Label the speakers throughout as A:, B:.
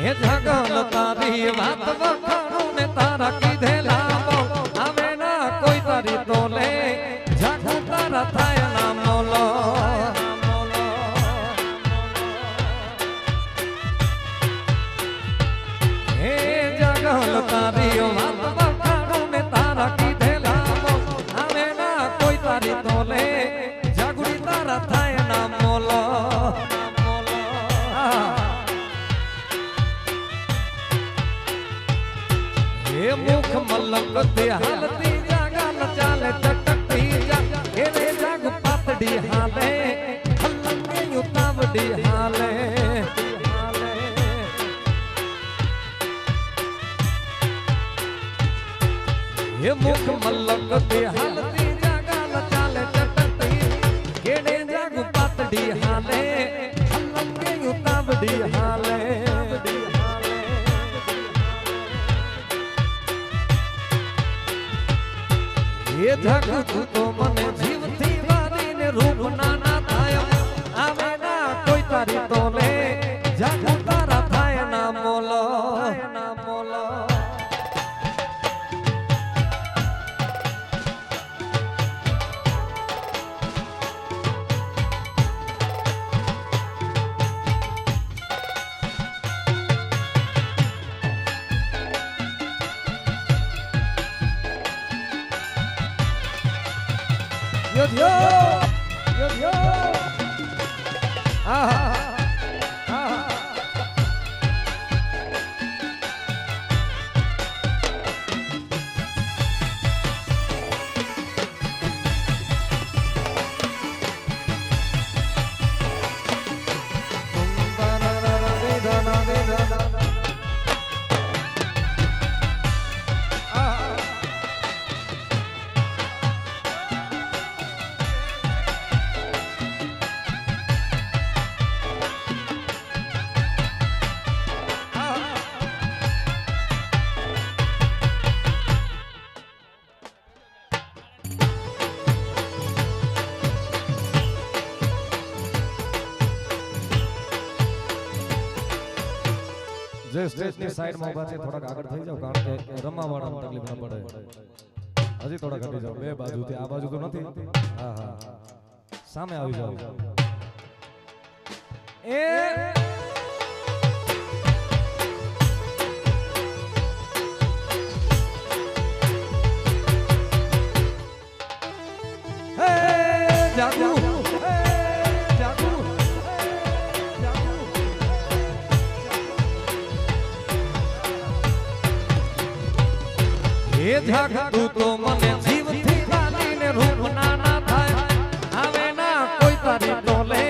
A: એ juggle તારી વાત વખાણું ને તારા કીધેલા બહુ આવે ના કોઈ તારી તોલે જાગું તારા થાય ના મોલો હે જગલ તારી વાત વખાણું ને તારા કીધેલા બહુ આવે ના કોઈ તારી તોલે જાગું તારા થાય ના મોલો મુખ મલક તે હાલતી જાગા ન ચાલે ચટકતી જા એને જાગ પાતડી હાલે હલંગે યુતાવડી હાલે એ મુખ મલક તે હાલતી જાગા ન ચાલે ચટકતી એને જાગ પાતડી હાલે હલંગે યુતાવડી હાલે એ જાગું તો મને જીવથી વારીને રૂપ ના થાય આવે ના કોઈ તારી તોલે જાગું તારા થાય ના મોલો Yo yo yo yo જે સ્ટેજની સાઈડમાં ઊભા છે થોડાક આગળ થઈ જાવ કારણ કે રમવાવાળાને તકલીફ ન પડે હજી થોડા ઘટી જાવ બે બાજુથી આ બાજુ તો નથી હા હા સામે આવી જાવ એ હે જાગુ એ જાગતું તો મને જીવથી વાલીને રૂપ ના થાય આવે ના કોઈ તારી તોલે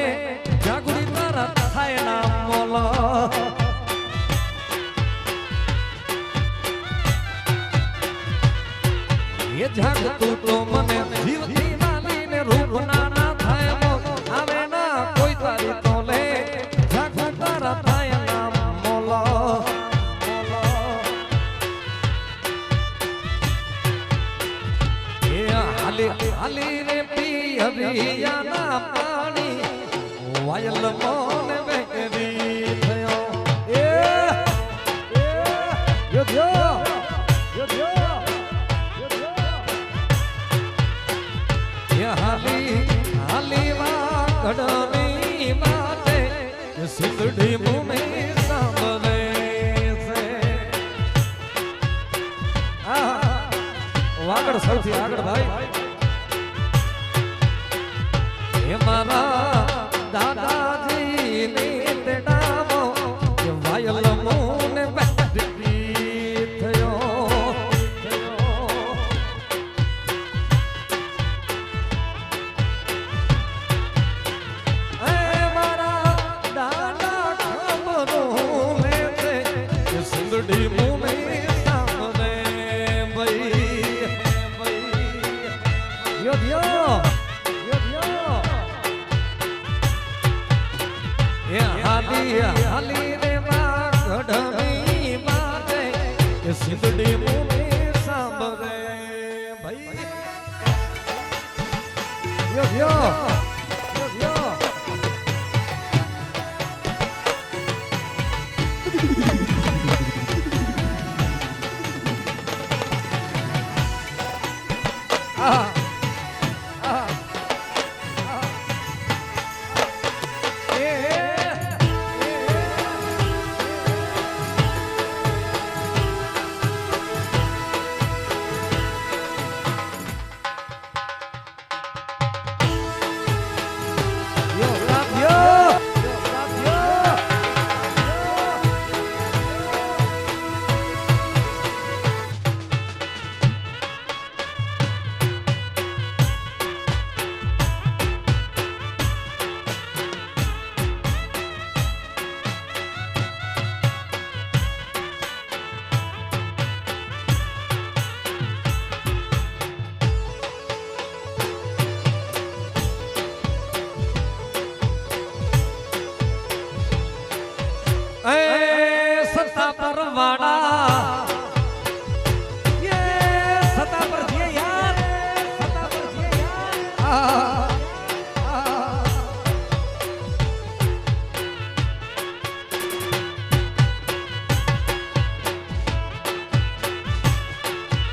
A: જાગુડી તારા થાય ના મોલો એ જાગતું તો મને જીવથી વાલીને રૂપ ના થાય આવે ના કોઈ તારી તોલે જાગું તારા થાય ના મોલો હાલી રે પિયરિયાના પાણી વાયલ મોન બેરી થયો એ યો હાલી વાગડની માટે સિંધડી મુને સાંભળે છે વાગડ સૌથી આગળ ભાઈ મારા દાદાજી ને તેડાવો કે વાયલ મોન બેરી થયો એ મારા દાદા ખબરો લે છે કે સુંદડી મુને સામને ભાઈ યો હાલી રે વાગડની માટે સિંધડી મુને સાંભળે ભાઈ યો યો વાળા સતા પર જીએ યાર સતા પર જીએ યાર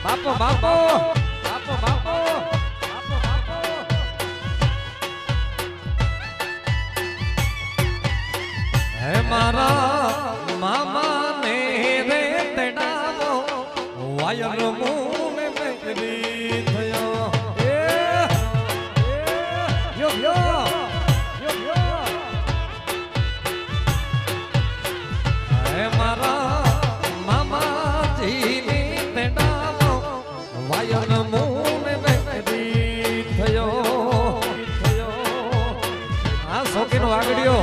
A: બાપો બાપો બાપો બાપો બાપો બાપો હે મારા મામા ને રે તેડાવો વાયર મુને બેરી થયો યો યો યો હે મારા મામાજી ને તેડાવો વાયર મુને બેરી થયો આ શોકીનો આગળ્યો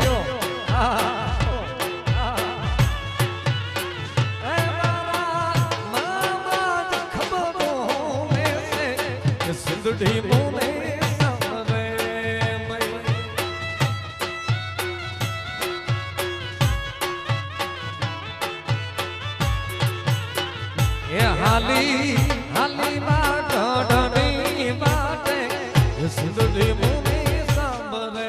A: સિંધુડી મોને સામરે એ હાલી હાલી બાટણી બાટે સિંધુડી મોને સામરે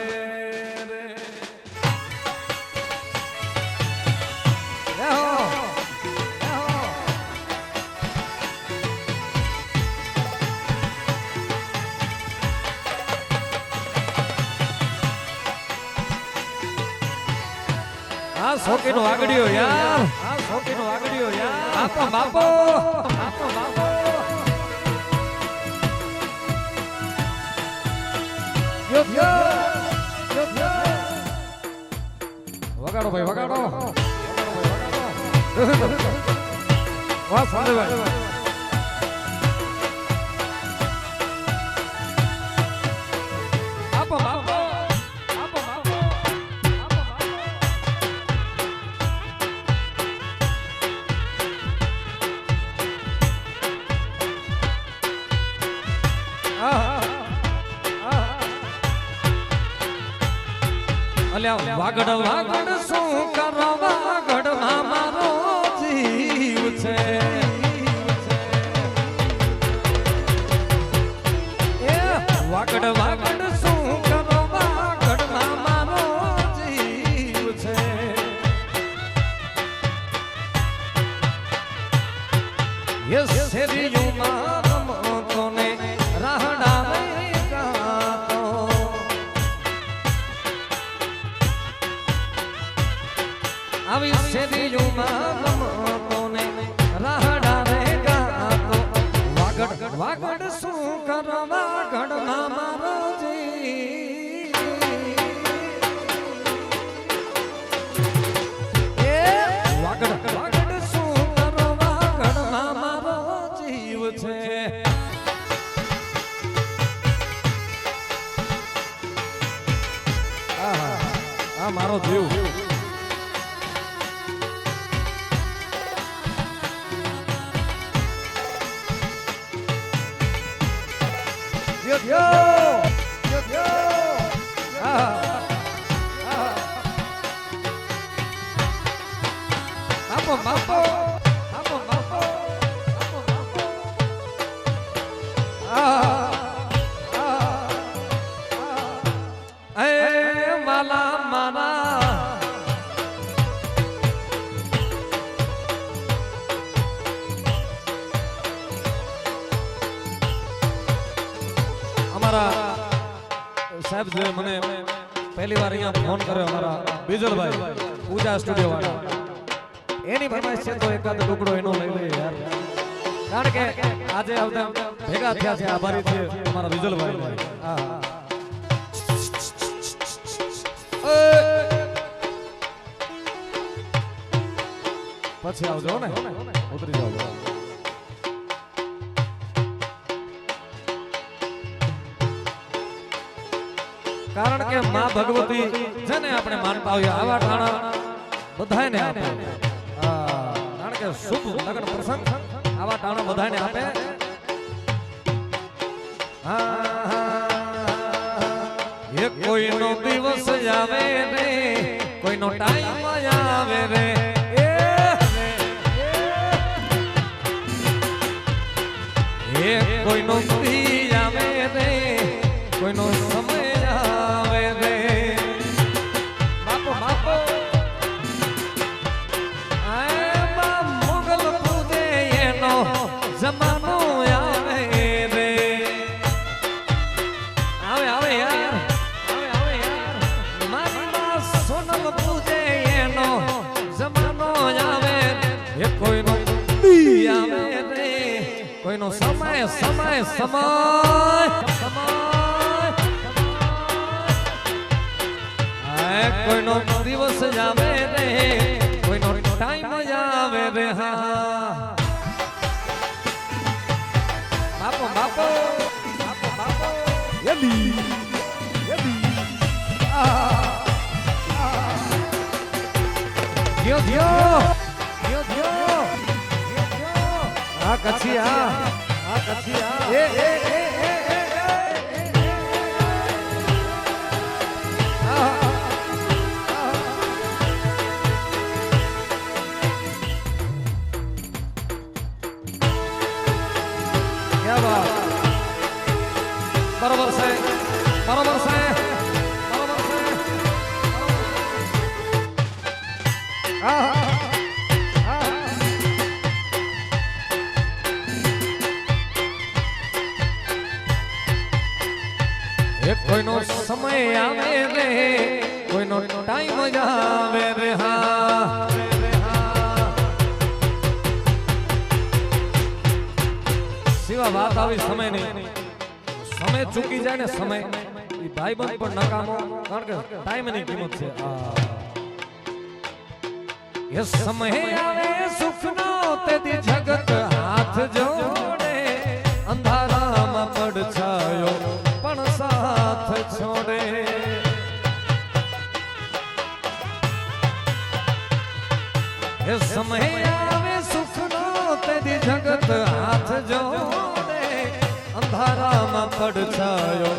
A: આ શોકીનો આગળ્યો યાર આ શોકીનો આગળ્યો યાર બાપો બાપો બાપો બાપો યો યો વગાડો ભાઈ વગાડો વાહ સાલે ભાઈ બાપો બાપો વાગડ વાગડ શું કરવા વાગડ માં મારો જીવ છે વાગડ વાગડ શું કરવા વાગડ માં મારો જીવ છે યસ શેરીયું માં કોને રાહડા આવી શેરીયું માં કોને રાહડા રે ગાતો વાગડ વાગડ શું કરવા વાગડ માં મારો જીવ એ વાગડ વાગડ શું કરવા વાગડ માં મારો જીવ છે આ મારો જીવ yo yo yo bapo bapo bapo bapo bapo mala mala સાહેબ જે મને પહેલી વાર અહીંયા ફોન કર્યો અમારા બીજલભાઈ પૂજા સ્ટુડિયો વાળા એની ફરમાઈશ છે તો એકાદ ટુકડો એનો લઈ લઈએ યાર કારણ કે આજે આવતા ભેગા થયા છે આભારી છે અમારા બીજલભાઈ હા પછી આવજો ને ઉતરી જાવ કારણ કે માં ભગવતી છે ને આપણે માનતા હોઈએ આવા ઠાણા બધાને આપે કારણ કે શુભ લગ્ન પ્રસંગ આવા ઠાણા બધાને આપે એક કોઈનો દિવસ આવે રે કોઈનો ટાઈમ આવે રે કોઈનો દી આવે રે કોઈનો સમય આવે રે બાપો બાપો આમાં મોગલ પૂજે એનો જમાનો આવે રે આવે આવે યાર આવે આવે યાર મારી માં સોનલ પૂજે એનો જમાનો આવે એ કોઈનો દી આવે રે કોઈનો સમય સમય સમય સમય કોઈનો દિવસ જાવે રે કોઈનો ટાઈમ જાવે રે હા બાપો બાપો બાપો બાપો યલી યલી દિયો દિયો દિયો દિયો આ કચ્છી આ કચ્છી આ એ એ એ बरोबर से बरोबर से बरोबर से एक कोईनो समय आवे रे कोईनो टाइम जावे रे हाँ सिवा बात આવી સમય નહીં समय चूकी जाए ने समय भाई बंद पर नकामो कारण के टाइम नहीं कीमत से ये समय आवे सुखनो तेदी जगत हाथ जोड़े अंधारा में पड़ छायो पण साथ छोड़े ये समय आवे सुखनो तेदी जगत हाथ जोड़े अंधारा में पड़ छायो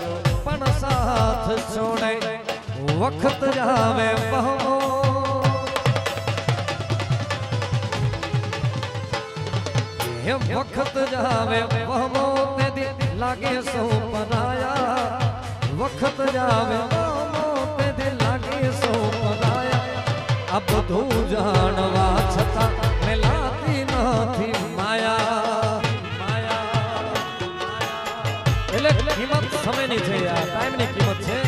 A: पण साथ छोड़े वक्त जावे बहमो ये वक्त जावे बहमो तेदी लागे सो पराया वक्त जावे बहमो तेदी लागे सो पराया अब तू जानवा छता मिलाती नहीं माया कीमत समय नहीं है यार टाइम नहीं कीमत है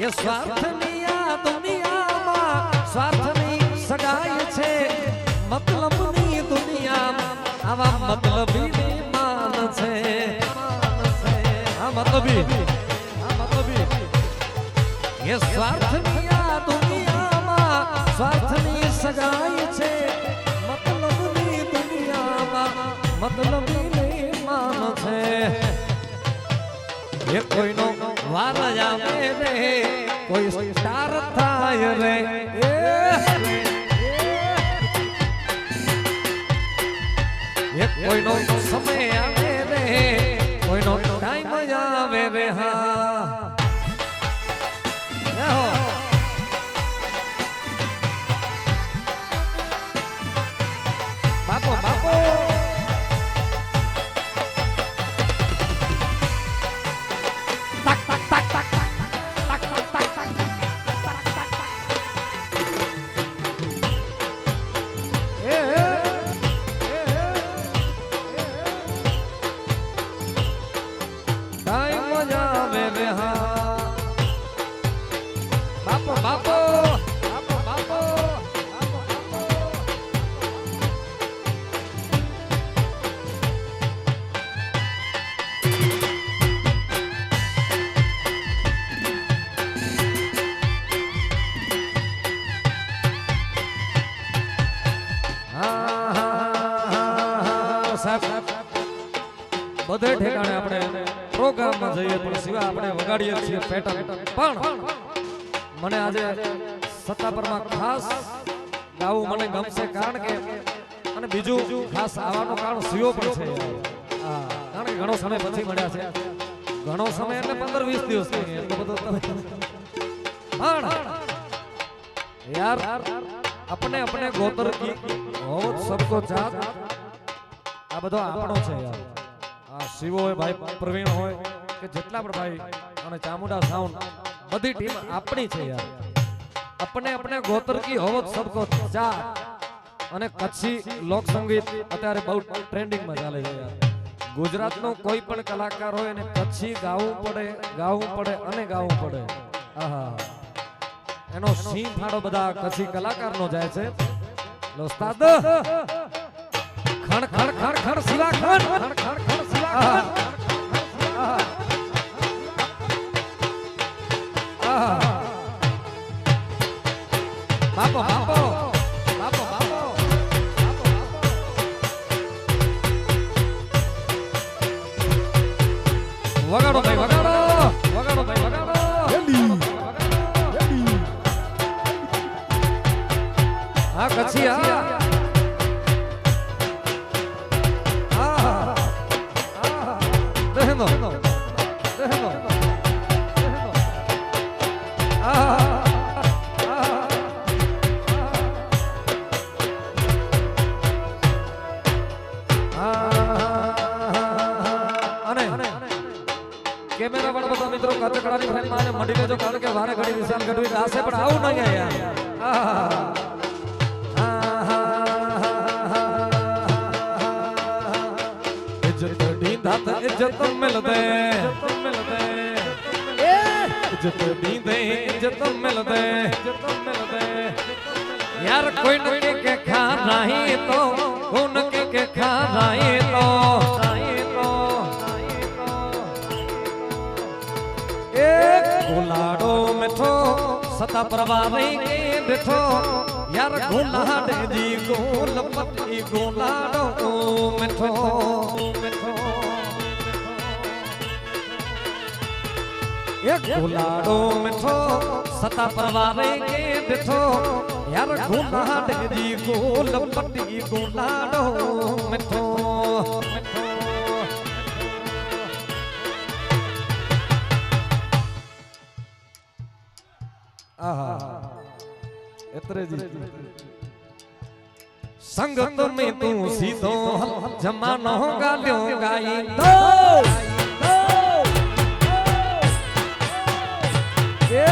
A: ये स्वार्थ निया दुनिया में स्वार्थ नहीं सगाई छे मतलब नहीं दुनिया में आवा मतलबी नहीं मान छे हाँ मतलबी ये स्वार्थ निया दुनिया में स्वार्थ नहीं सगाई छे मतलब नहीं मान छे ये कोई नो वार जावे रे कोई स्टार थाय रे ये कोई नो समय आवे रे कोई नो टाइम जावे रे हाँ बापो बापो બધે ઠેકાણે આપણે પ્રોગ્રામમાં જઈએ પણ સિવાય આપણે વગાડીએ છીએ પેટર્ન પણ મને આજે સત્તાપરમાં ખાસ ગાવું મને ગમશે કારણ કે અને બીજું ખાસ આવવાનું કારણ સિયો પણ છે કારણ કે ઘણો સમય પછી મળ્યા છે ઘણો સમય એટલે 15-20 દિવસ એટલો બધો પણ યાર अपने अपने गोत्र की हो सबको जात आ બધો આપણો છે યાર આ શિવો હોય ભાઈ પ્રવીણ હોય કે જેટલા પણ ભાઈ અને ચામુંડા સાઉન્ડ બધી ટીમ આપણી છે યાર अपने अपने गोत्र की हो सबको जात અને કચ્છી લોક સંગીત અત્યારે બહુ ટ્રેન્ડિંગ માં ચાલે છે યાર ગુજરાત નો કોઈ પણ કલાકાર હોય એને કચ્છી ગાવું પડે અને ગાવું પડે આહા એનો સિંહ ફાડો બધા કચ્છી કલાકાર નો જાય છે ઉસ્તાદ ખણ ખણ ખણ ખણ શિવા ખણ ખણ ખણ ખણ શિવા ખણ બાપો બાપો બાપો બાપો વગાડો ભાઈ વગાડો વગાડો ભાઈ વગાડો હા કચ્છી હા દહેનો દહેનો કેમેરા વાળા બધા મિત્રો કચકડાની ફ્રેમમાં અને મડી લેજો કારણ કે વારે ઘડી વિશાલ ગઢવી દાસે પણ આવું નહીં યાર इज्जत दींदा तो इज्जत मिल दे इज्जत दींदे इज्जत मिल दे यार कोई न के खा रही तो कौन के खा रही तो एक गुलाडो मिठो सता परवारी के दिठो यार गुलाडे जी गोल पति गुलाडो मिठो मिठो एक गुलाडो मिठो सता परवारी के दिठो यार गुलाडे जी गोल पति गुलाडो मिठो मिठो आहा इतरे जी संगत में तू सीधो जमानो गालियों गाई दो ये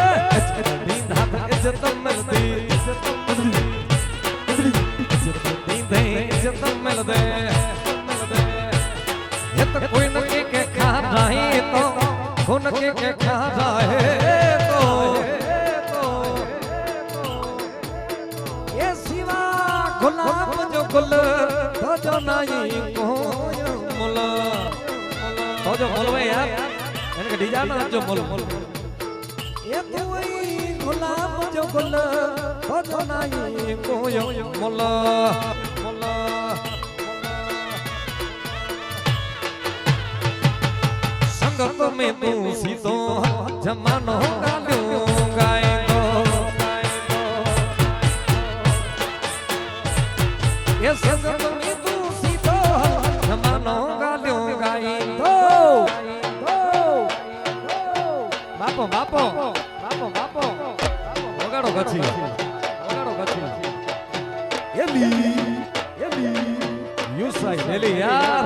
A: इज्जत मिलती इज्जत मिलते ये तो कोई न के खा रही तो कौन के खा रहे तो गुलाब जो गुल तो जो नहीं को मुल तो जो मुल में यार इनका डीजा ना जो मुल ये तो वही गुलाब जो गुल तो जो नहीं को मुल मुल संगत में तू सीधो जमानो गालियों गाए ये संगत में तू सीधो जमानो गालियों गाई तो बापो बापो बापो बापो वगाड़ो गच्छी एली यू साई एली यार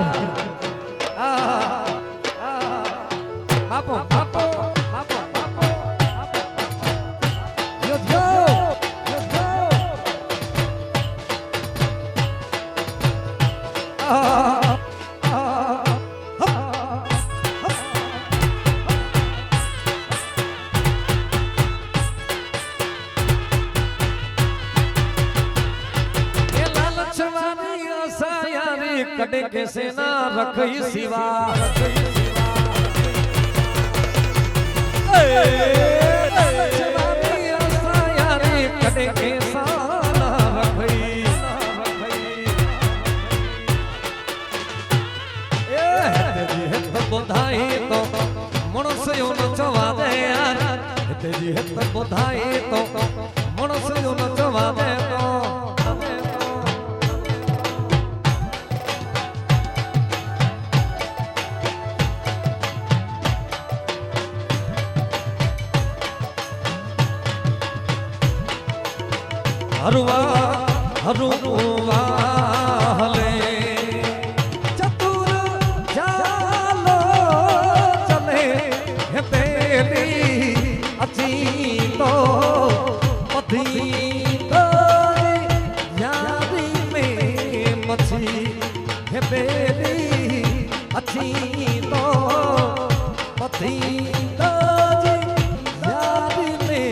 A: बापो बापो बापो बापो यो यो कटे के सेना रखई सिवा कटे के साना रखई बुधाई तो मनुष्य न चवा दे यार तेजी है तो बुधाई तो मनुष्य न चवा दे तो હરુવા હલે ચતુર ચાલો ચલે હે પેલી અચી તો પધી તો યારી મે મછી હે પેલી અચી તો પધી તો યારી મે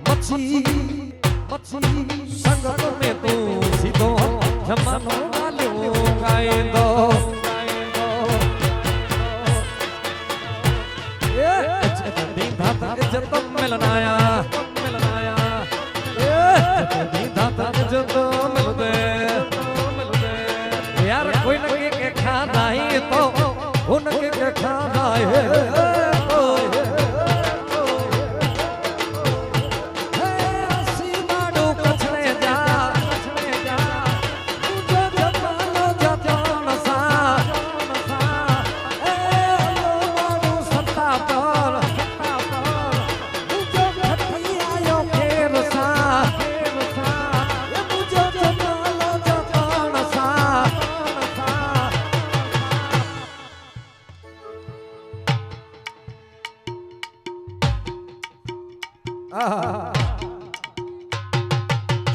A: મછી સંગત में तू सीधो जमानो वालियो गाए दो इज्जत मिलनाया इज्जत मिल दे यार कोई न के खाना ही तो उनके के खाना है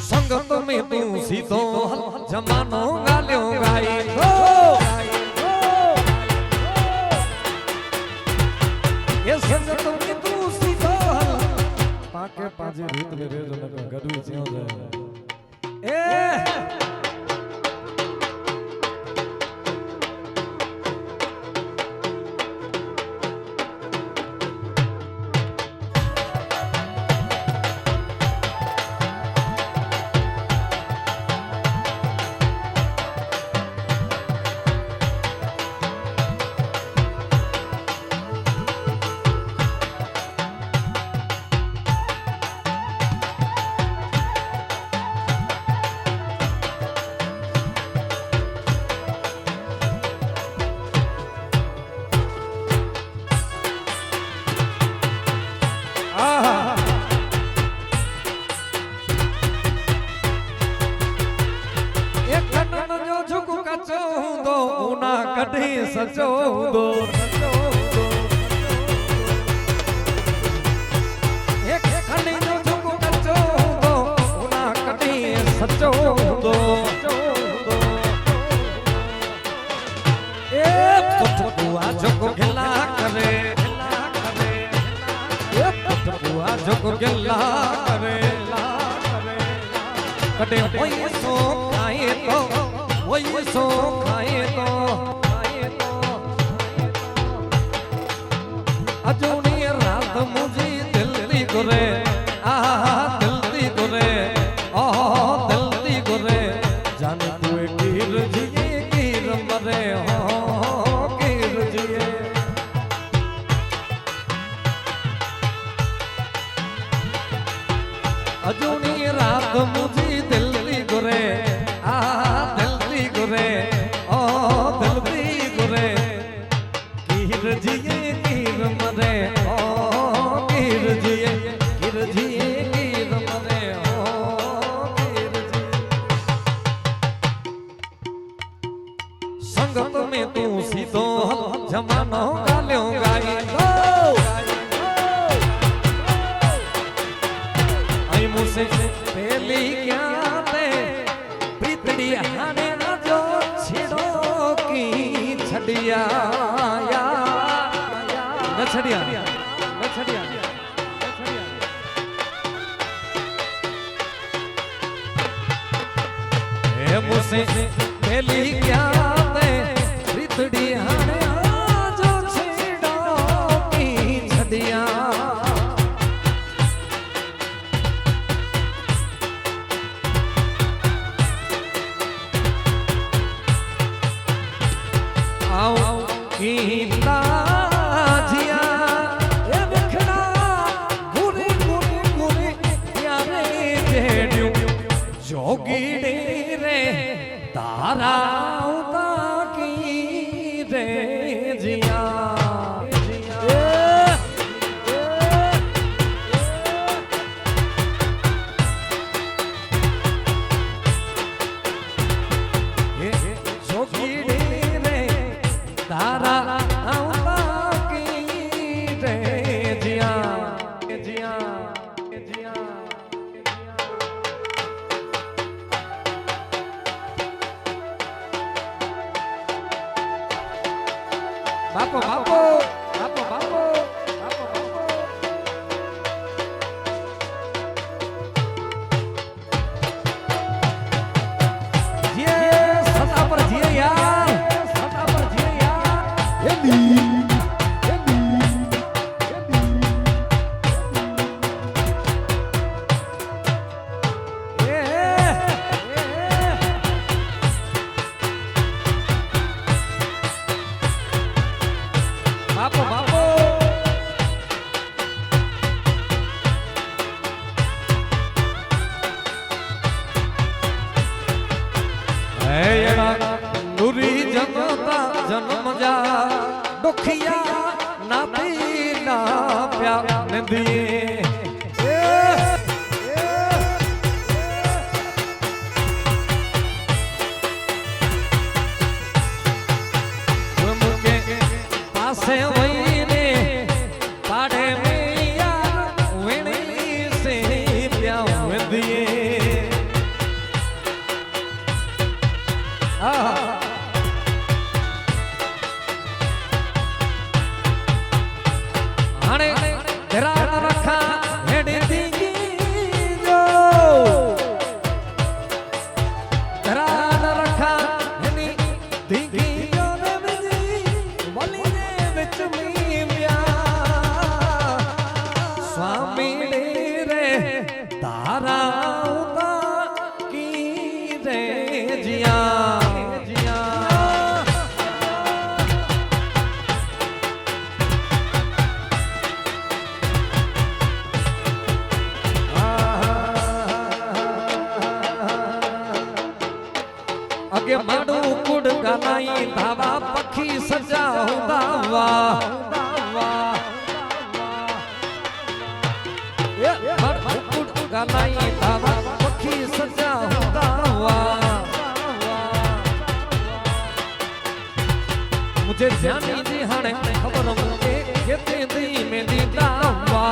A: संगत में तू सीधो जमानो गालियों गाई दो ये संगत में तू सीधो पाके पाजे रीत में रेजो न गडू जियो जाए ए कढी सचो दो एक खंडी जो झुको कचो दो उना कढी सचो दो ए पुटुआ झुको गिला करे ए पुटुआ झुको गिला करे कटे होई सो खाए तो होई सो खाए तो अजूनी रात मुझे दिल्ली गुरे दिल्ली गुरे दिल्ली गुरे जान तू कीर जिए कीर मरे हो कीर जिए अजूनी रात मुझे दिल्ली गुरे दिल्ली गुरे दिल्ली गुरे कीर जिए मरे ओ कीर जिए कीर मरे ओ कीर जिए संगत में तू सीधो जमानो गालियों गाई दो आई मुझसे पहली क्या ते प्रीतड़ी हाने ना जो छिड़ो की छड़िया छड़िया मुझसे पहली क्या प्रीतड़ी हाने जो छेड़ो की छड़िया आओ कीता जोगीड़े रे तारा की रे जिया चोखिया ना पीना प्या नदिए पासे वही ने पाड़े में यार वेणी से प्या नदिए तेरा रखा हेडी दीगी जो तेरा रखा हेडी दीगी जो ने बिजी बोली ने बिच में प्या स्वामी रे तारा उदा की रे जिया अगे माडू कुड़ गनाई धावा पखी सजा दावा माडू कुड़ गनाई धावा पखी सजा दावा मुझे जानी जी हाने खबर मुझे केते दी में दी दावा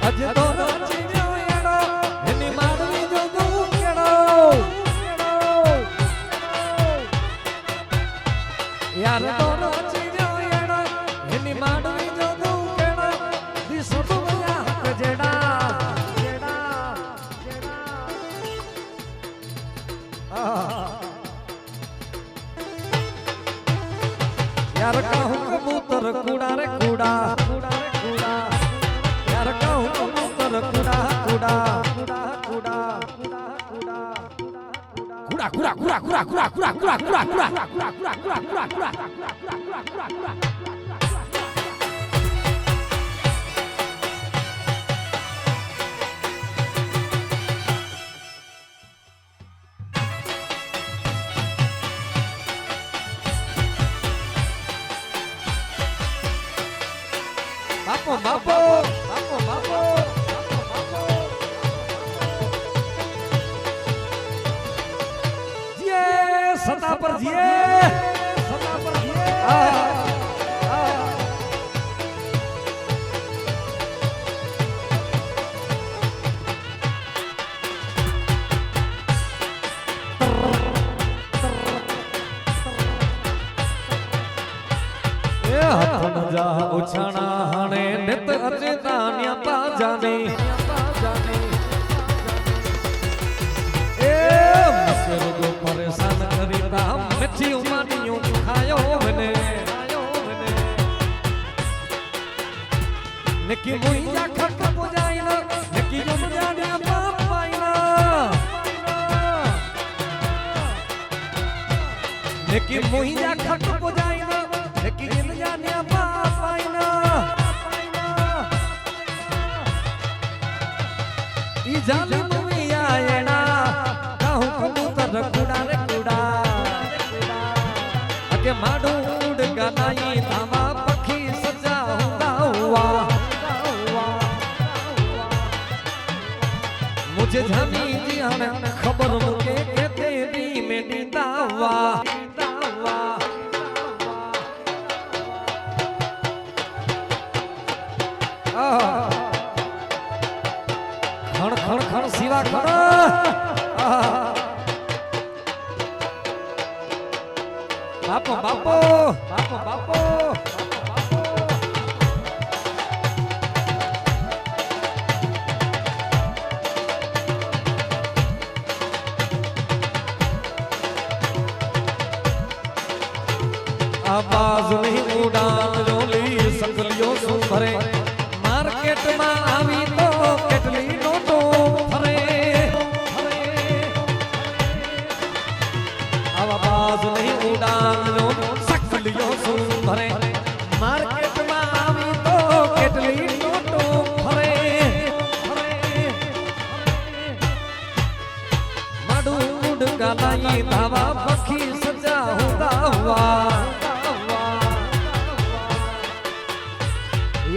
A: अज तो यार दोनों चीजों येड़ा इन्हीं माडवी जो दू केड़ा दी सब मजा जेड़ा जेड़ा यार कहूँ कबूतर कूड़ा रे कूड़ा कूड़ा रे कूड़ा यार कहूँ कबूतर कूड़ा कूड़ा कूड़ा कूड़ा कूड़ा कूड़ा कूड़ा कूड़ा कूड़ा कूड़ा कूड़ा कूड़ा कूड़ा कूड़ा कूड़ा कूड़ा कूड़ा बापो बापो बापो बापो सता पर जिए सता पर जिए हाथ न जा उछाना हाने नित अचे तानिया पा जाने परेशान करीदा मिठी उमानियों खायो मने निकी मुइया खट बुझाइना निकी जो जानिया पाप पाइना निकी मुइया खट बुझाइना निकी जो जानिया पाप पाइना ई जालिम मुइया एना कहूं कबूतर कूड़ा रे कूड़ा अगे माडू उड़ गनाई धावा पखी सजा हुआ मुझे जानी जी हने खबर मुके कहते दी में दीदावा खड़ खड़ खड़ सिवा खड़ बापो बापो बापो बापो आवाज नहीं उड़ान जोली सकलियों सुभरे मार्केट में आवी तो केटली नोटो फरे आवाज नहीं उड़ान जो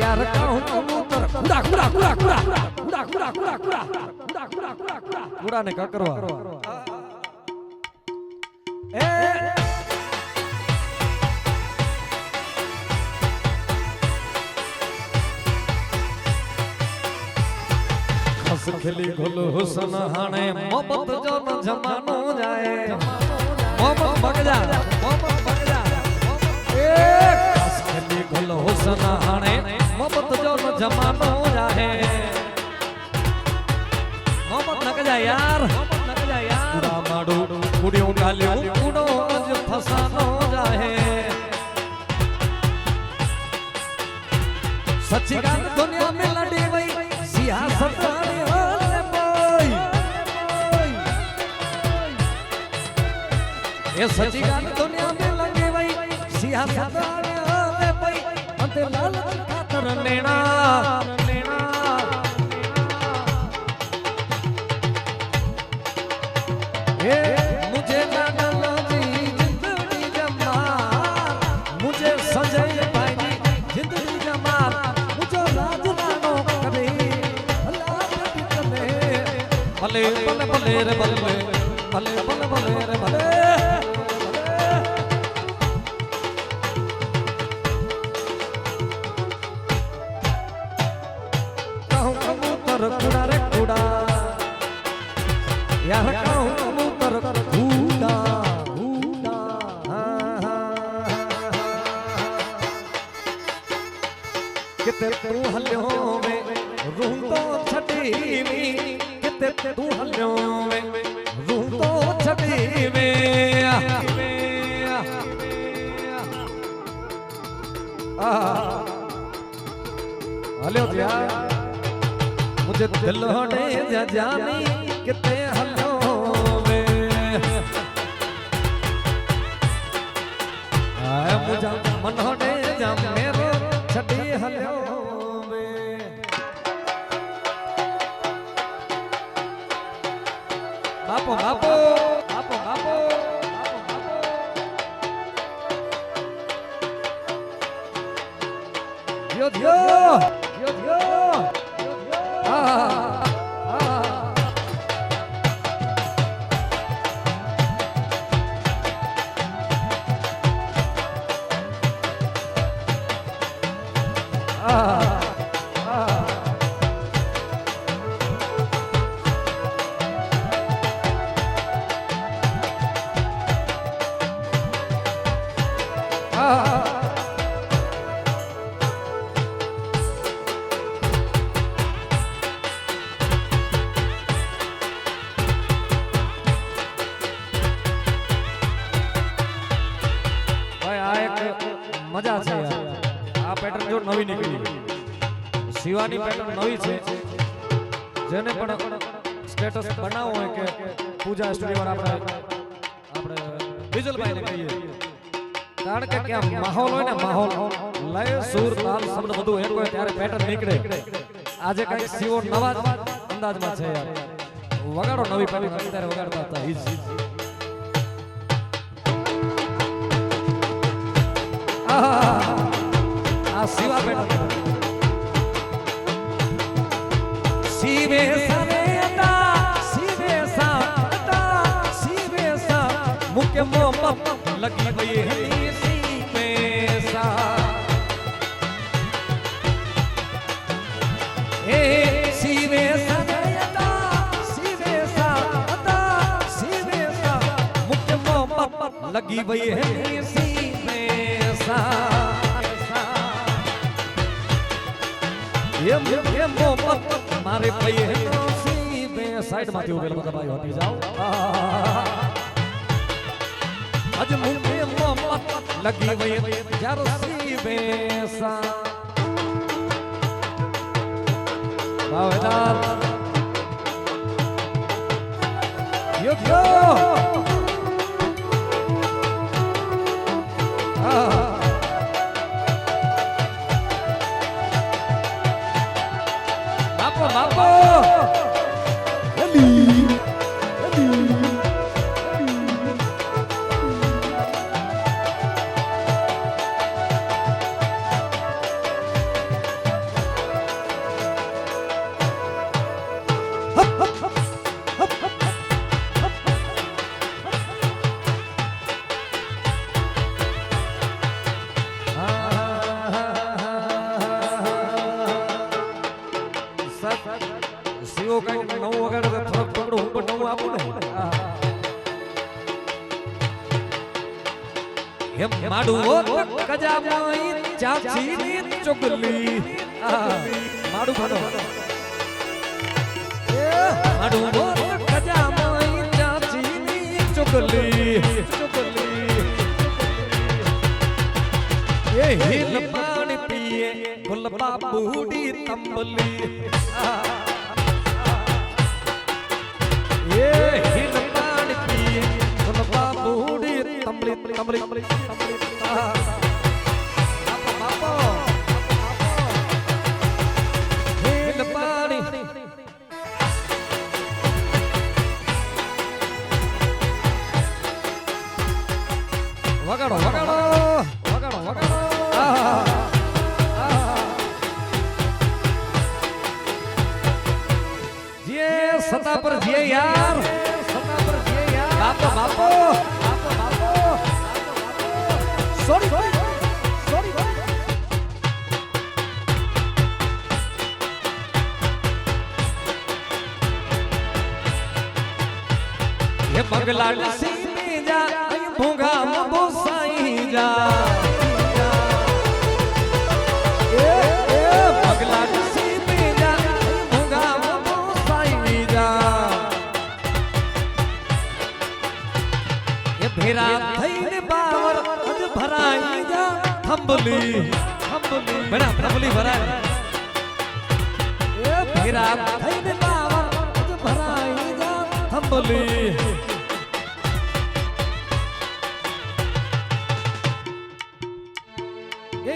A: यार कहूं कबूतर कुड़ा कुड़ा कुड़ा कुड़ा कुड़ा कुड़ा कुड़ा कुड़ा कुड़ा कुड़ा कुड़ा कुड़ा कुड़ा ने का करवा ए हस खिली गुल हुसन हाणे मोहब्बत जो न जमानो जाए मोहब्बत मगजा ए हस खिली गुल हुसन हाणे मोहब्बत जो न जमानो जाए मोहब्बत नक जा यार कुड़ा माडू कुड़ियों गालियों कुड़ो अज फसानो जाए सच्ची गाल दुनिया में लड़ी वही सियासत ये सच्ची गाल दुनिया में लगी वही सियासत में पई अंते लालच खातर नेना ए मुझे ना जी जिंदगी जमा मुझे सजय पाई जिंदगी जमा मुझे राज नानो कभी अल्लाह कभी करे भले भले भले रे भले भले भले भले रे भले कुड़ा रे कुड़ा यार कहूं कबूतर कुड़ा कुड़ा किते तू हलियो में रूह तो छटी में किते तू हलियो में रूह तो छटी में हलियो यार मुझे दिल होने जा जानी किते हलो वे आए मुझे मन होने जा मेरो छड़ी हलो वे बापो बापो बापो बापो दियो दियो दियो दियो मजा છે આ પેટર્ન જો નવી નીકળી શિવાની પેટર્ન નવી છે જેને પણ સ્ટેટસ બનાવવો હોય કે પૂજા સ્ટુડિયો વાળા આપણે વિજલભાઈ ને કહીએ કારણ કે કે માહોલ હોય ને માહોલ લય સુર તાલ શબ્દ બધું એક હોય ત્યારે પેટર્ન નીકળે આજે કઈ સીઓ નવા અંદાજમાં છે યાર વગાડો નવી પેટર્ન અત્યારે વગાડતા હતા ઈજ આ શિવા બેટા શિવે સા મુકે મોહબ્બત લગી વઈ હની શિવે સા એ શિવે સા મુકે મોહબ્બત લગી વઈ હની શિવે ये मोहब्बत मारे पई है नसीबे साइड માંથી ઉભેલા બધા ભાઈઓ હટી જાઓ અજ મુકે મોહબ્બત લગી વઈ યાર નસીબે સા ભાવદાર યો યો Mambo! માડું કજામાઈ ચાચીની ચુગલી માડું ભરો માડું કજામાઈ ચાચીની ચુગલી એ હિલ પાણી પીએ ગુલબા બૂડી તંબલી એ હિલ પાણી પીએ ગુલબા બૂડી તંબલી તંબલી તંબલી બાપો હિલ પાણી વગાડો વગાડો વગાડો વગાડો જે સતા પર જે યાર સતા પર જે યાર બાપો બાપો બાપો બાપો સોરી સોરી ये पगला सीने जा भूंगा मबोसाई जा पगला सीने जा भूंगा मबोसाई जा ये भेरा थईने बावर अज भराई जा थंबली थंबली बड़ा थंबली भराई ये भेरा थईने बावर अज भराई जा थंबली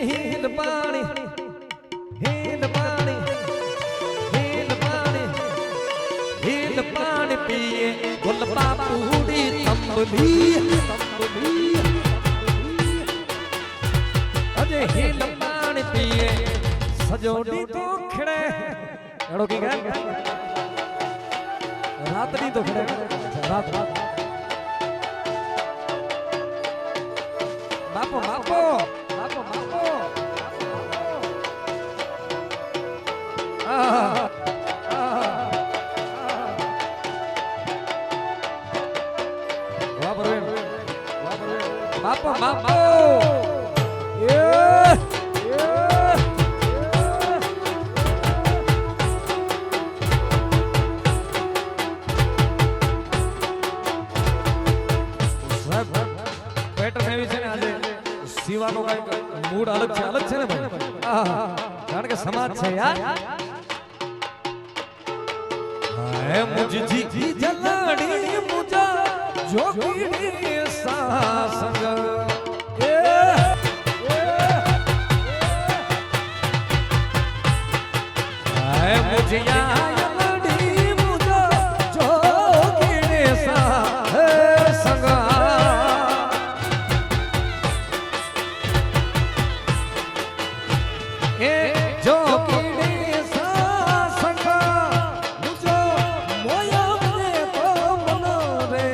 A: હિંદ પાણી હિંદ પાણી હિંદ પાણી હિંદ પાણી પીએ ગુલબા બૂડી તંબલી તંબલી અજે હિંદ પાણી પીએ સજોડી તો ખડે એડો કી ગયા રાતની તો ખડે રાત રાત બાપો બાપો બાપો બાપો બાપો બાપો પેટર્ન એવી છે ને આજે સીવાનો કઈક મૂડ અલગ છે ને ભાઈ કારણ કે સમાજ છે યાર હે મુજી જલાડી મુજા જોગી સાસંગ હે મુજિયા જલાડી મુજા જોગી સાસંગ એ જોગી સાસંગ મુજો મોયા મને તો મનો રે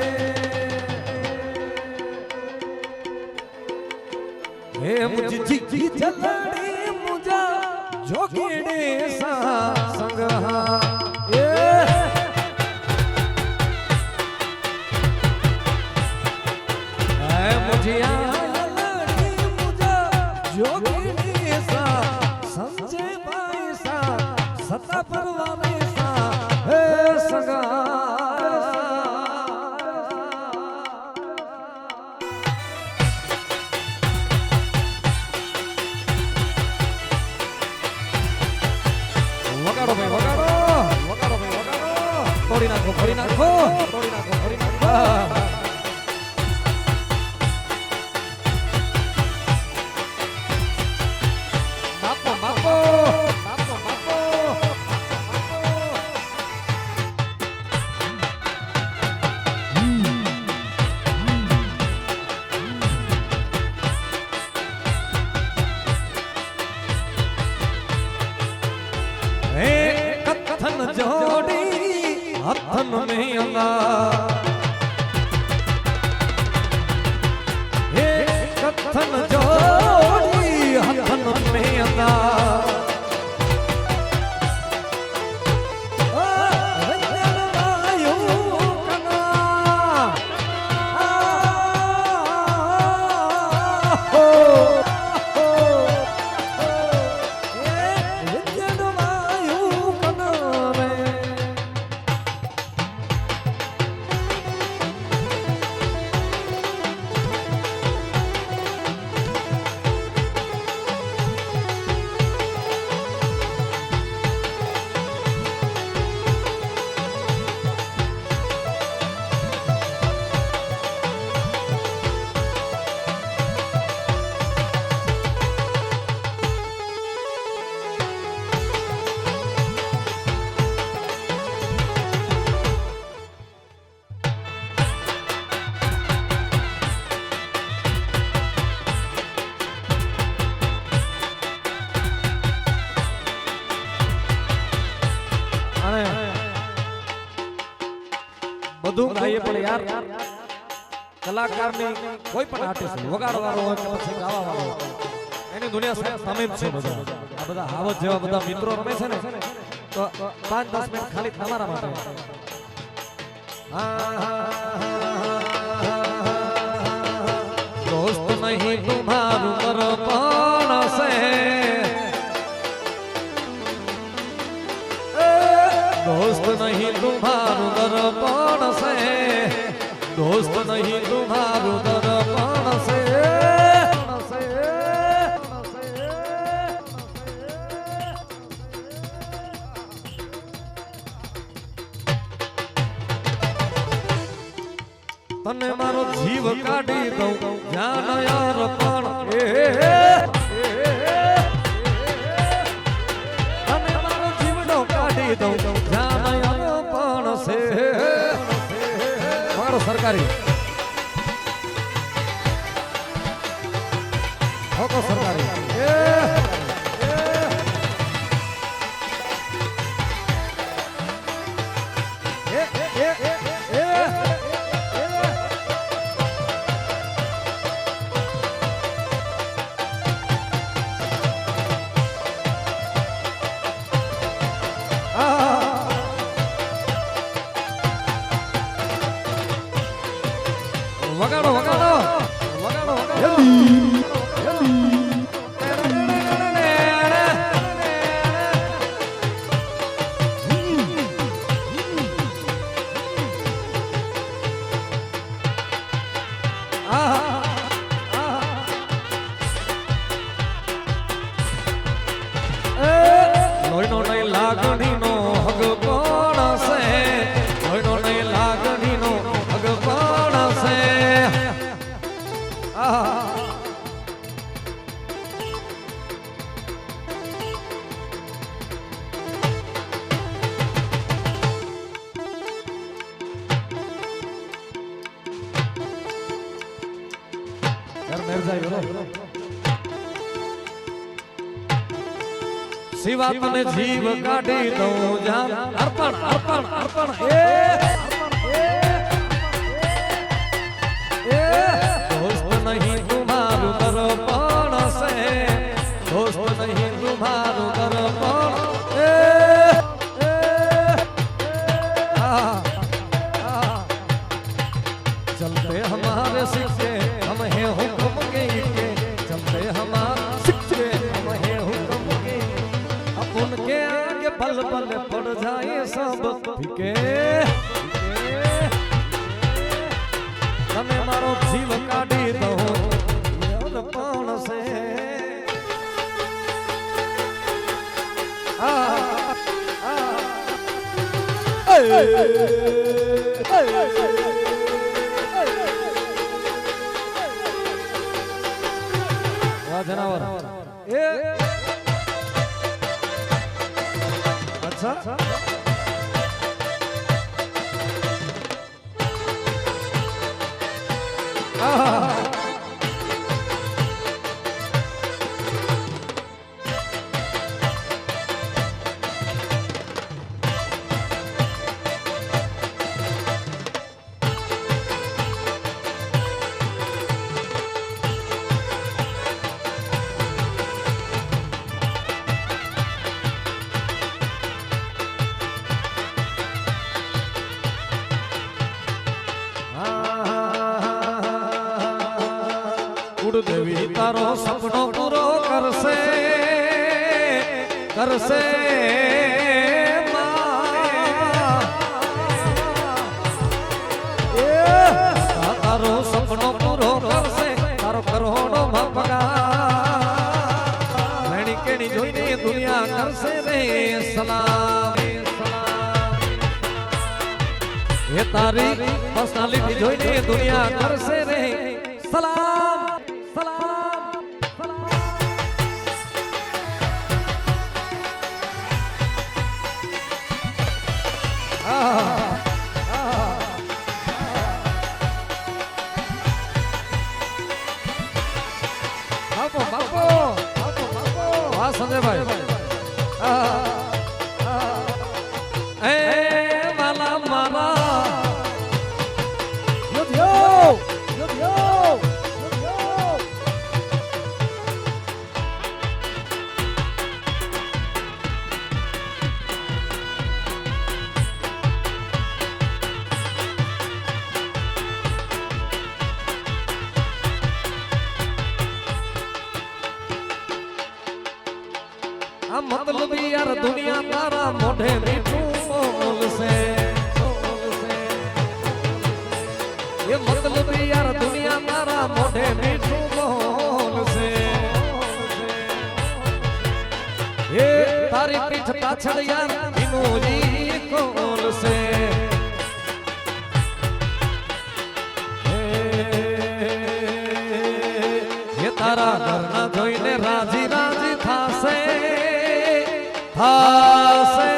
A: હે મુજી જલાડી મુજા જોગી સાસંગ એ હે મુજિયા જલાડી મુજા જોગી સમજે પૈસા સતા પરવા પૈસા હે સગા વગાડો ભાઈ વગાડો વગાડો ભાઈ વગાડો તોડી નાખો તોડી નાખો તોડી નાખો તોડી નાખો બાપો બાપો બાપો બાપો હે કથન જોડી હથન में अंगा હે કથન જોડી હથન में अंगा બધું ગાઈએ પણ યાર કલાકારની કોઈ પણ આર્ટિસ્ટ વગાડવાનો હોય કે પછી ગાવાનો હોય એની દુનિયા સામે જ છે બધા આ બધા હાવત જેવા બધા મિત્રો રમે છે ને તો 5-10 મિનિટ ખાલી તમારા માટે दोस्त नहीं तुम्हारू दर्पण से दोस्त नहीं तुम्हारू दर्पण से दोस्त नहीं तुम्हारू दर्पण से तने मारो जीव काढ़ी दऊं जान यार पण तने मारो जीवनो काढ़ी दऊं जान यार पण से मारो सरकारी होको सरकारी વગાડો વગાડો વગાડો લોહીનો નહીં લાગણીનો હગ કોણ છે લોહીનો નહીં લાગણીનો હગ કોણ છે शिवा तने जीव काढ़ी दऊं जान अर्पण अर्पण अर्पण दोस्त नहीं तुम्हारू दर्पण से दोस्त नहीं तुम्हारू दर्पण चलते हमारे सिक्के हम हैं हुक्म के चलते हमारे सिक्के हम हैं हुक्म के उनके आगे पल पल पड़ जाए सब फीके तने मारो जीव काढ़ी दो पण से वाह जनावर अच्छा देवी तारो सपनो पूरो करसे करसे तारो सपनो पूरो करसे तारो करोड़ो भपगा लेनी केनी जोईने दुनिया करसे रे सलाम ये तारी पर्सनालिटी जोईने दुनिया करसे रे सलाम संजय भाई ए माला माला આ મતલબ યાર દુનિયા તારા મોઢે મીઠું બોલશે એ મતલબ યાર દુનિયા તારા મોઢે મીઠું બોલશે એ તારી પીઠ પાછળ યાર વિનોદી કોલશે એ તારા ઘરના જોઈને રાજી રાજી થાશે થાશે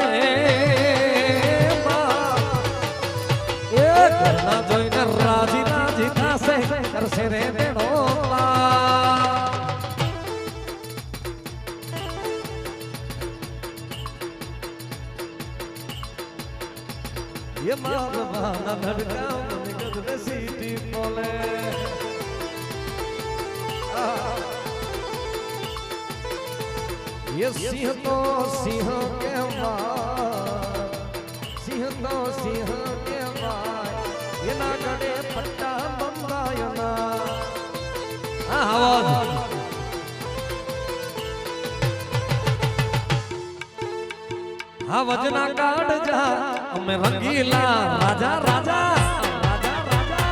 A: એ ઘરના જોઈને રાજી રાજી થાશે કરશે રે બેડો ये मारवाना लड़का मन गजरे सीटी बोले ये सिंह तो सिंह के मार सिंह तो सिंह के मार ये ना गड़े पट्टा बंदाया ना आवाज हाँ वजना काट जा અમે રંગીલા રાજા રાજા રાજા રાજા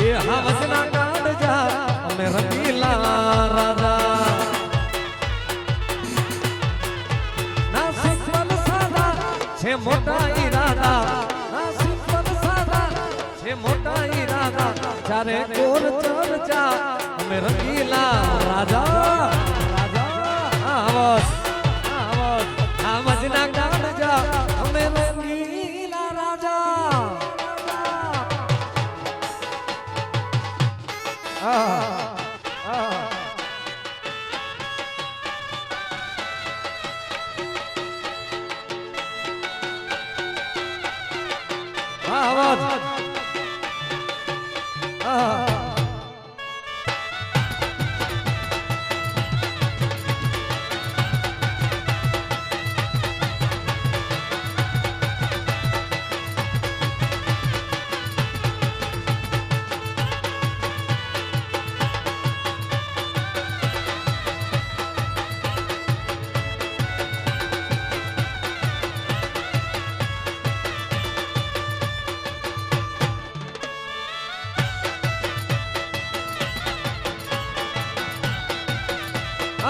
A: એ હા વચના કાઢ જા અમે રંગીલા રાજા ના સિંપલ સાદા છે મોટા ઈરાદા ના સિંપલ સાદા છે મોટા ઈરાદા ચારે કોર ચર્ચા અમે રંગીલા રાજા રાજા આવાજ આવાજ આ વચના કાઢ જા અમે રંગીલા રાજા આવાજ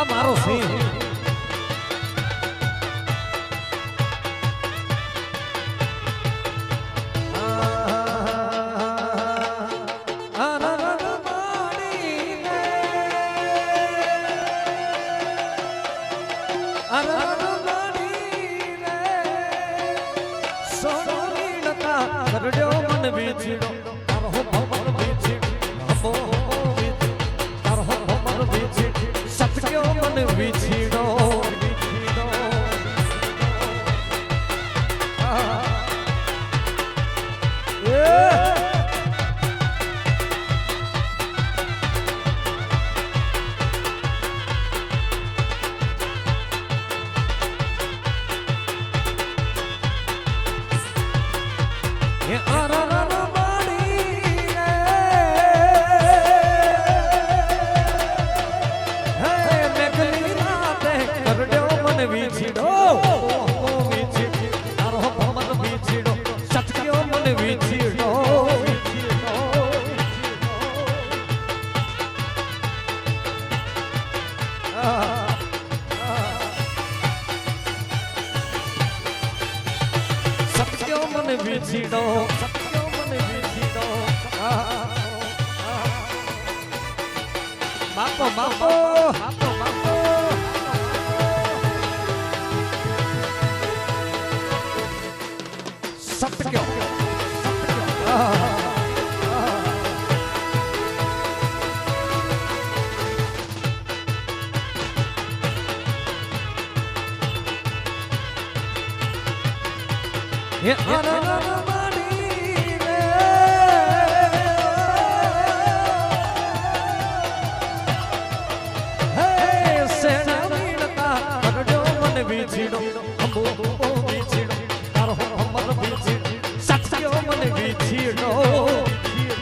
A: મારો સિંહ મન વીછીડો વીછીડો સત્યો મને વીછીડો બાપો બાપો બાપો બાપો સત્યો ये अरमानी रे हे सेना मीनता करजो मन वीछीडो अंबो वीछीडो तारो हमर वीछीडो सत्यो मन वीछीडो ये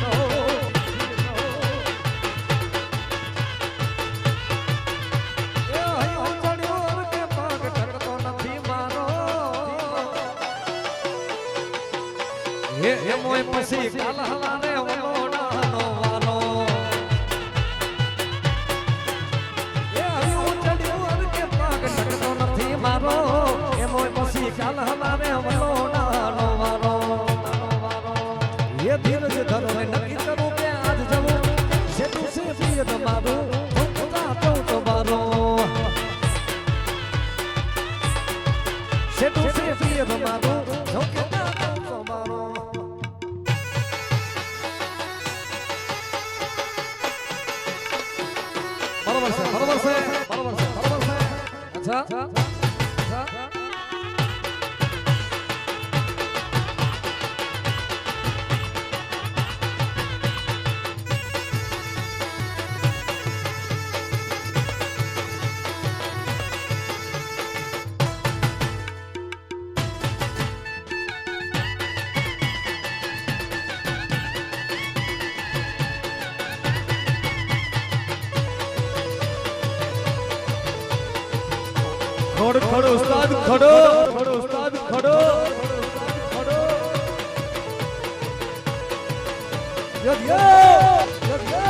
A: એમોય પછી કાલ હવારે વલોડાનો વાલો એ આવ્યું ચડ્યું અર કે પાગ ટકતો નથી મારો એમોય પછી કાલ હવારે વલોડાનો વાલો એ ધીરજ ધરવે નક્કી કરું કે આજ જવું જેટલું છે પ્રિય તમારું તો મારો જેટલું છે પ્રિય તમારું बरोबर से अच्छा खड़ो खड़ो उस्ताद खड़ो खड़ो उस्ताद खड़ो खड़ो यो यो यो यो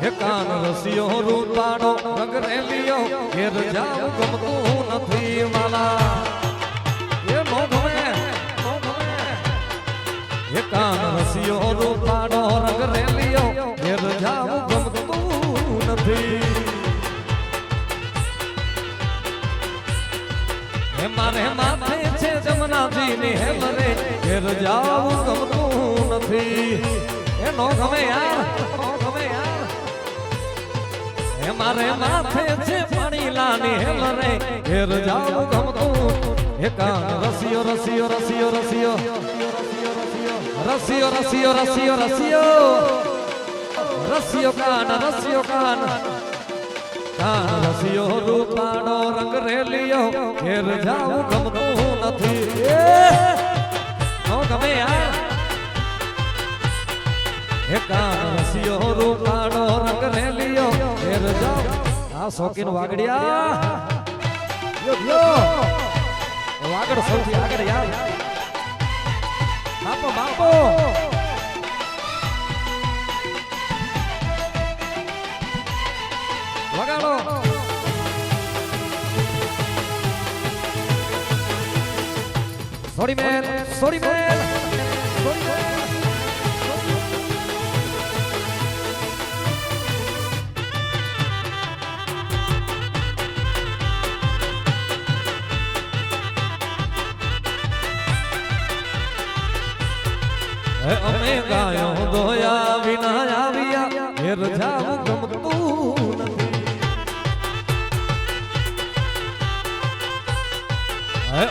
A: हे कान रसियो रूपाड़ो रंग रेलियो घेर जाऊं गमतू नथी वाला ये मोघमे ये कान रसियो रूपाड़ो रंग रेलियो घेर जाऊं गमतू नथी हे मारे माथे छे जमुना जी ने हेल रे घेर जाऊं गमतू नथी ए नो गमे यार नो गमे यार हे मारे माथे छे पानी लानी हेल रे घेर जाऊं गमतू हे कान रसियो रसियो रसियो रसियो रसियो रसियो रसियो रसियो रसियो कान कान रसियो रूपाड़ो रंग रेलियो घेर जाऊं गमतू नथी नो गमे यार हे कान रसियो रूपाड़ो रंग रेलियो घेर जाऊं आ शौकीन वागड़िया यो यो वागड़ सौथी आगड़ यार बापो बापो वगाड़ो sorry man sorry man sorry man अमे गायो दोया विना आविया घेर जाऊं गमतू नथी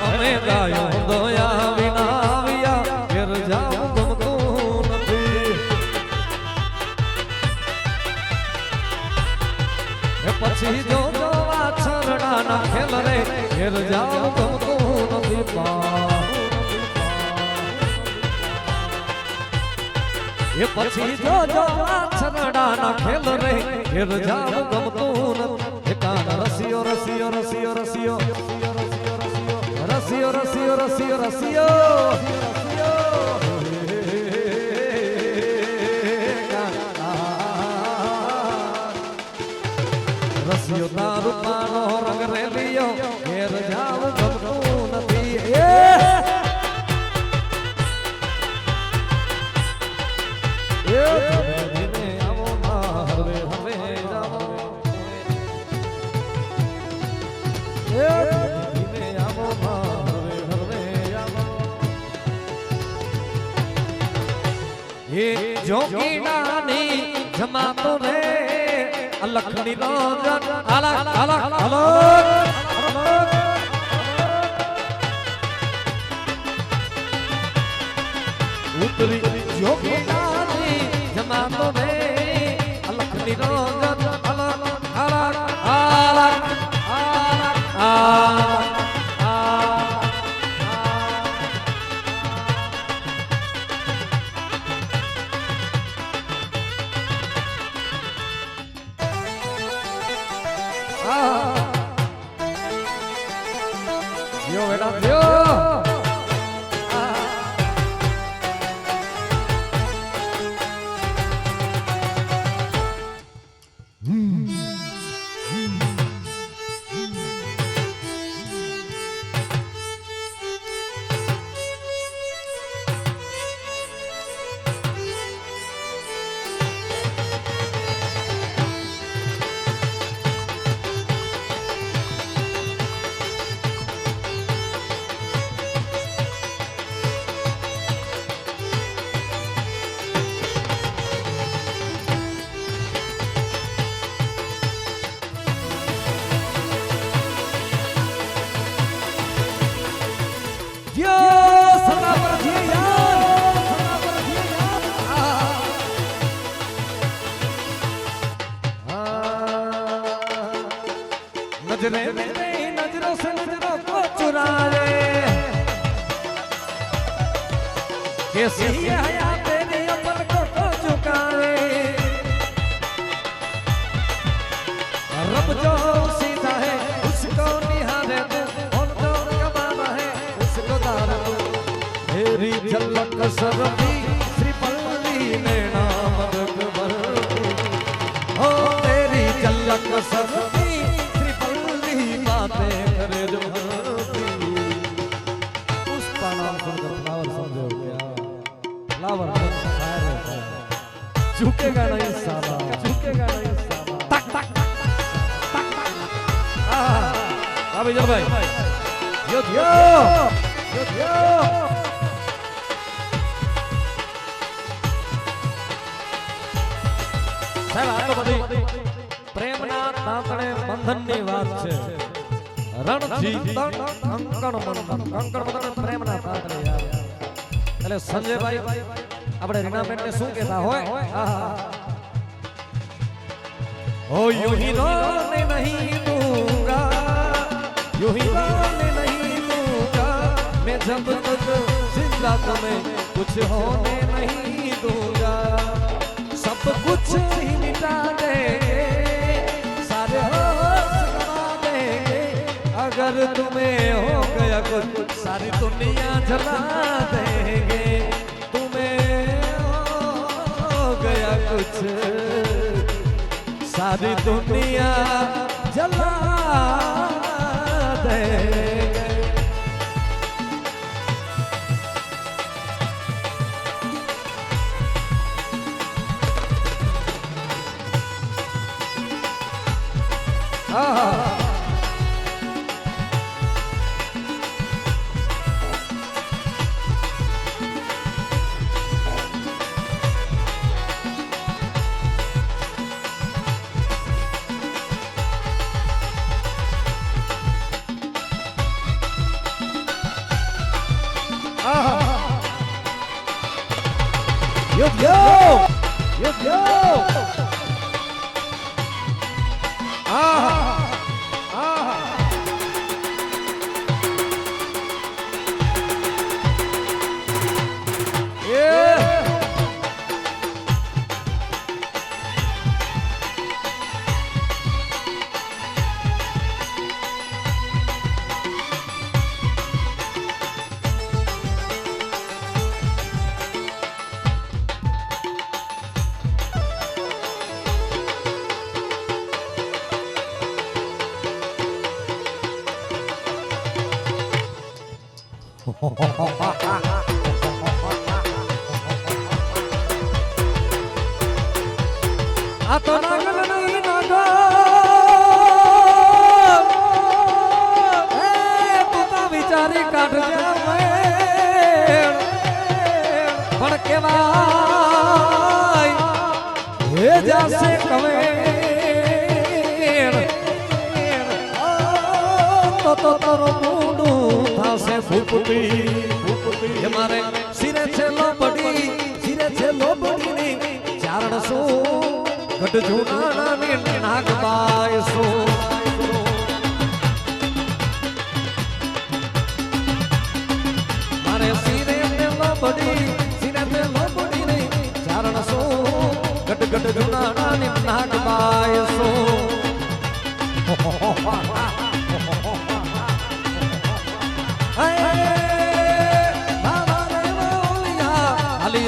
A: अमे गायो दोया विना आविया घेर जाऊं गमतू नथी पछी जो जो वाछरड़ा ना खेल रे घेर जाऊं गमतू नथी ये पछी जो जो वाछरड़ा ना खेल रे घेर जाऊं गमतू नथी कान रसियो रसियो रसियो रसियो रसियो रसियो रसियो रसियो रसियो तारू पानो रंग रेलियो घेर जाऊं गमतू नथी ये जोगीनानी जमातो रे अलखनी रोजन अलग अलग अलग उतरी जोगीनानी जमातो रे अलखनी रोजन अलग अलग अलग अलग नजरे मेरी नजरों से नजरों को चुरा ले कैसी हया तेरी अमल को झुका ले रब जो सीधा है उसको निहारे तू और जो कमाना है उसको दार तू तेरी झलक सरदी श्री पल्लवी ने नाम रखबर हो तेरी झलक सरदी करे जो पुष्पा नाम सुनकर फ्लावर समझो क्या फ्लावर फायर होता है झुकेगा नहीं साला झुकेगा नहीं साला टक टक टक टक विजय भाई यो यो यो यो साहब આ તો બધી પ્રેમના તાંતણે બંધનની વાત છે રણજીત કંકણ બંધન પ્રેમના તાંતણે યાર એટલે સંજયભાઈ આપણે રીનાબેન ને શું કહેતા હોય ओ यूं ही रोने नहीं दूंगा यूं ही रोने नहीं दूंगा मैं जब तक जिंदा तुम्हें कुछ होने नहीं दूंगा सब कुछ ही मिटा देंगे सारे होश गवा देंगे अगर तुम्हें हो गया कुछ सारी दुनिया जला देंगे तुम्हें हो गया कुछ सारी दुनिया जला देंगे Yo yo yo yo आ तो नागल नहीं नागो तू तो विचारी काट जा पण के भाई हे जैसे कवे तो तोरो मुंडू थासे फूफती ये मारे सिरे छे लोबड़ी नी चारण सो गड जूना ने नाग बाय सो मारे सिरे ने लोबड़ी नी चारण सो गड जूना ने नाग बाय सो Hey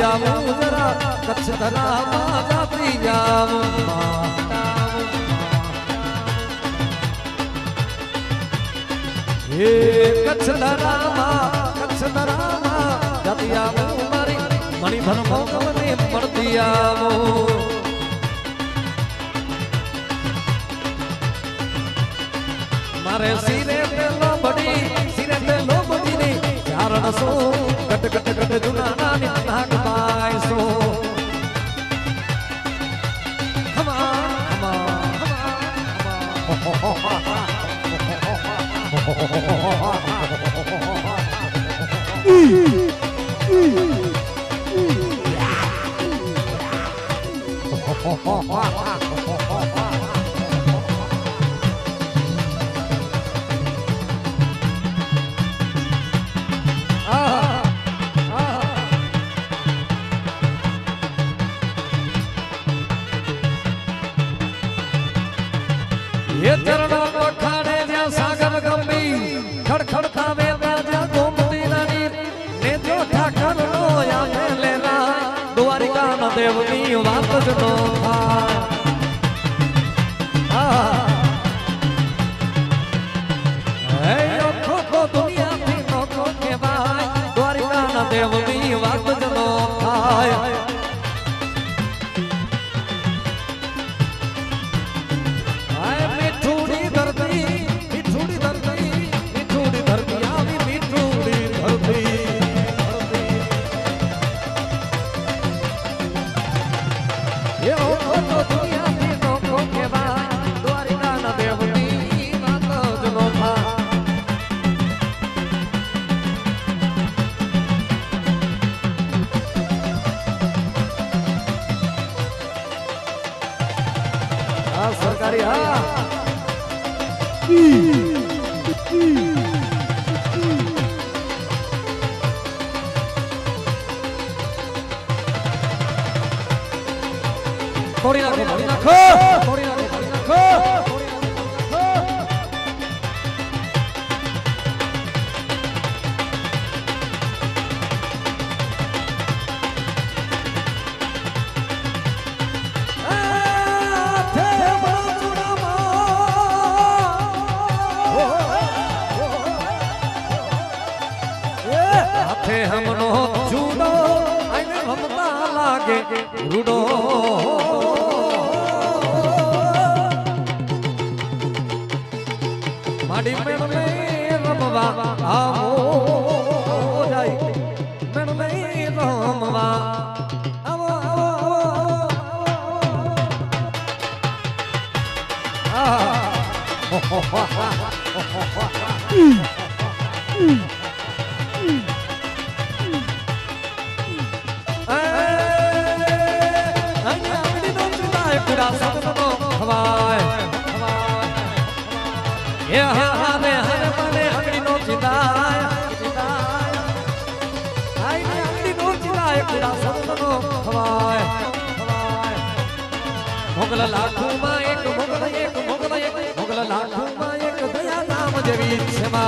A: આવી આવું જરા કચ્છ ધરામાં જાતી જાવું હે કચ્છ ધરામાં જાતી આવું મારી મણિધર મોગમને મળતી આવું મારે સિરે પેલો બડી ને ચારણ સો કટ કટ કટ જુના નાની નાક પાયસો ये चरणों पठाने ज्या सागर गंभीर खड़खड़ता वेदा ज्या गोमती रानी ने जो ठाकर नो या लेला द्वारिका न देवनी वात जनो खो दुनिया में नो के भाई द्वारिका न देवनी वात जनो सरकारी हाँ थोड़ी ना हमनो चूडो आने रमता लागे रूडो माडी में रमवा आओ जाई में रमवा आओ मोगल लाखों में एक मोगल लाखों में एक दया नाम जेवी क्षमा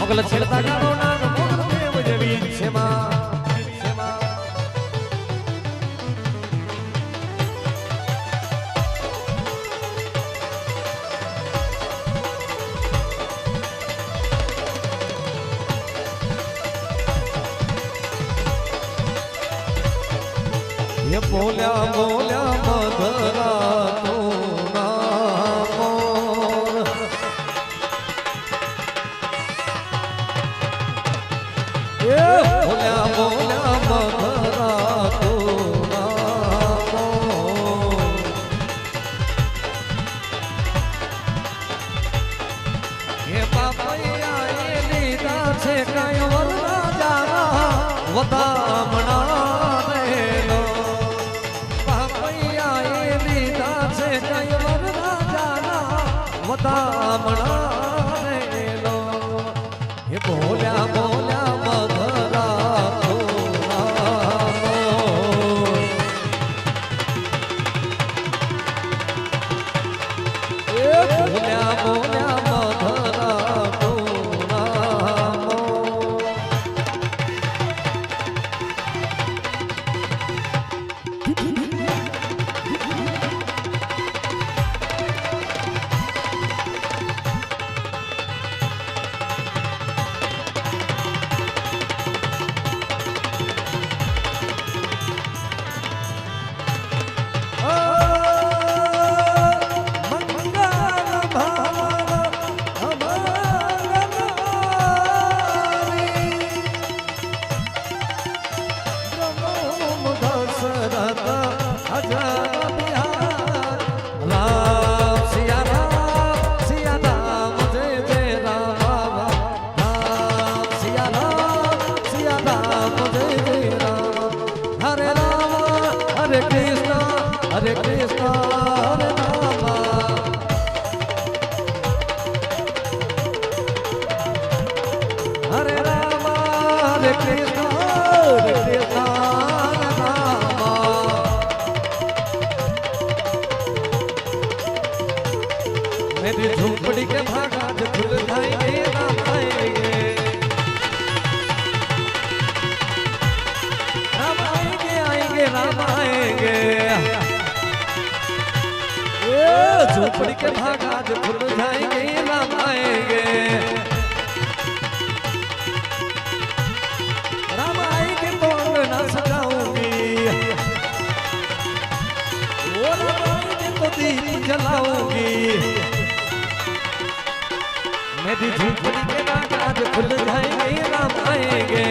A: मोगल छिड़ता गानो नाम मोगल देव जेवी क्षमा ये बोल्या बोल्या मधरा तो नामोर ये बोल्या बोल्या मधरा तो नामोर ये बापैया ये लीधा छे कई वरना जाना वदामणा वदामणा लो ये बोल्या बोल्या मधरा तो नामो ये बोल्या बोल्या मधरा तो नामो झोपड़ी के भाग आज खुल जाएंगे राम आएंगे राम आएंगे तो अंगना सजाऊंगी वो राम आएंगे तो दीप जलाऊंगी मेरी झोपड़ी के भाग आज खुल जाएंगे राम आएंगे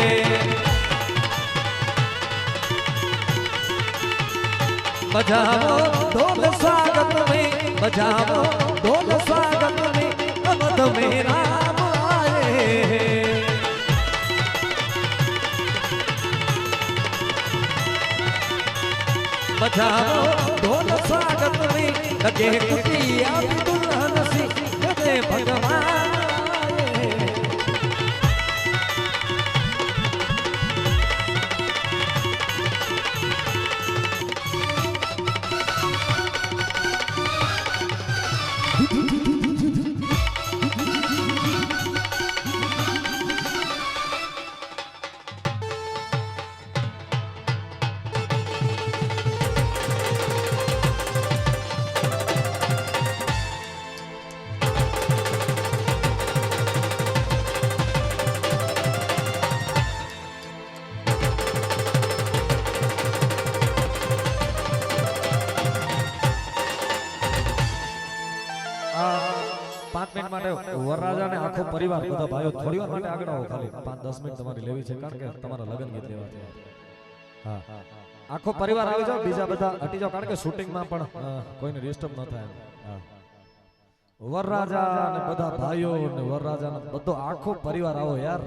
A: बजाओ ढोल स्वागत में बजाओ ढोल स्वागत में अवध में राम आए बजाओ ढोल स्वागत में लगे कुटिया दुल्हन सी जय भगवान વરરાજા ને આખો પરિવાર બધા ભાઈઓ થોડી વાર માટે આગળ આવો ખાલી 5-10 મિનિટ તમારી લેવી છે કારણ કે તમારા લગન ગીત લેવા છે હા આખો પરિવાર આવી જાઓ બીજા બધા હટી જાઓ કારણ કે શૂટિંગ માં પણ કોઈને ડિસ્ટર્બ ન થાય હા વરરાજા અને બધા ભાઈઓ અને વરરાજા ને બધો આખો પરિવાર આવો યાર